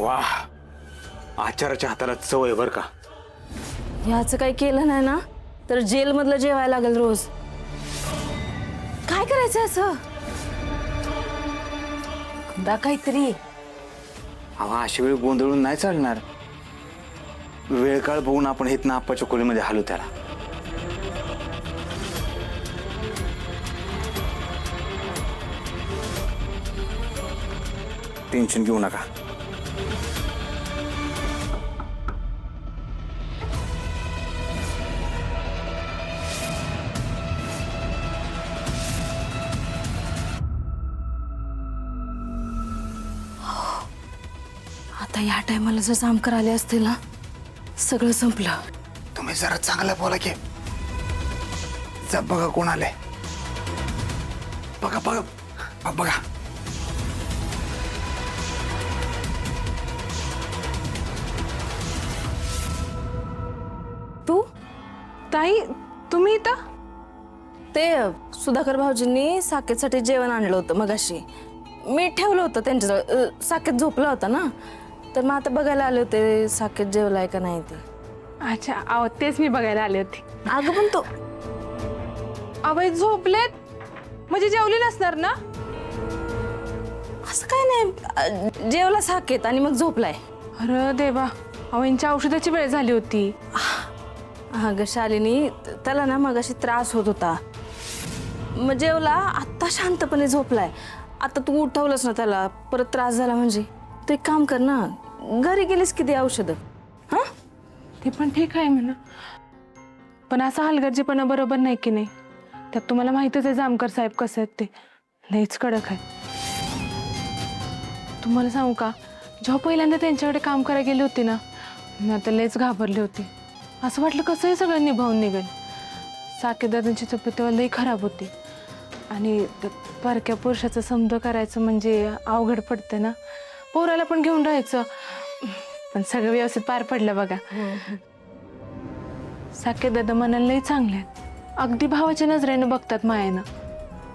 वा, आचाराच्या हाताला चव आहे बर का. ह्याचं काही केलं नाही ना तर जेल मधलं जेवायला लागेल रोज. काय करायचं असं काहीतरी. अहो अशी वेळ गोंधळून नाही चालणार. वेळ काळ बघून आपण हेत ना आप्पाच्या खोलीमध्ये हालू त्याला. टेन्शन घेऊ नका. आता या टायमाला जर जामकर आले असतील ना सगळं संपलं. तुम्ही जरा चांगलं बोला की. जा बघा कोण आले. बघा बघा बघा. तू ताई तुम्ही इथं? ते सुधाकर भाऊजींनी साकेतसाठी जेवण आणलं होतं मगाशी. मी ठेवलं होतं त्यांच्याजवळ. साकेत झोपला होता ना तर मग आता बघायला आले होते साकेत जेवलाय का नाही ते. अच्छा, अहो तेच मी बघायला आले होते. अगं पण तो अवय झोपलेत म्हणजे जेवली नसणार ना? असं काय नाही, जेवला साकेत आणि मग झोपलाय. अरे देवा, अवयांच्या औषधाची वेळ झाली होती. अगं शालिनी, त्याला ना मगाशी त्रास होत होता. मग जेवला, आत्ता शांतपणे झोपलाय. आता तू उठवलंस ना त्याला, परत त्रास झाला म्हणजे. तू एक काम कर ना, घरी गेलीस किती औषधं. हा ते पण ठीक आहे म्हणा, पण असा हलगर्जीपणा बरोबर नाही की नाही. त्यात तुम्हाला माहितच आहे जामकर साहेब कसे आहेत, ते लईच कडक आहे. तुम्हाला सांगू का, जेव्हा पहिल्यांदा त्यांच्याकडे काम करायला गेली होती ना, मी आता लईच घाबरली होती. असं वाटलं कसंही सगळं निभावून निघेल. साकेदादांची तब्येत तेव्हा लई खराब होती आणि परक्या पुरुषाचं समज करायचं म्हणजे अवघड पडतं ना. पोराला पण घेऊन राहायचं, पण सगळं व्यवस्थित पार पडलं बघा. साकेदादा मनाला लई चांगले आहेत. अगदी भावाच्या नजरेनं बघतात मायेनं.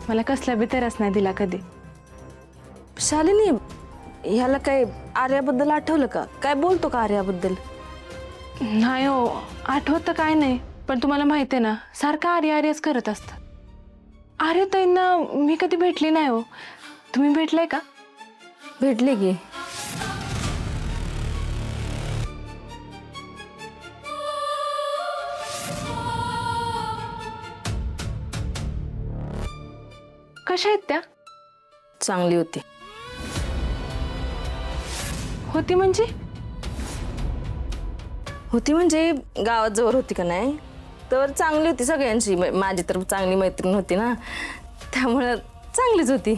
मला कसला बी त्रास नाही दिला कधी. शालिनी, ह्याला काय आर्याबद्दल आठवलं का? काय बोलतो का आर्याबद्दल? नाही हो, आठवत तर काय नाही, पण तुम्हाला माहिती आहे ना सारखं आर्यच करत असतात. आर्यताईंना मी कधी भेटली नाही हो. तुम्ही भेटलाय का? भेटले की. कशा आहेत त्या? चांगली होती. होती म्हणजे? होती म्हणजे गावात जवळ होती का नाही तर चांगली होती सगळ्यांची. माझी तर चांगली मैत्रीण होती ना, त्यामुळं चांगलीच होती.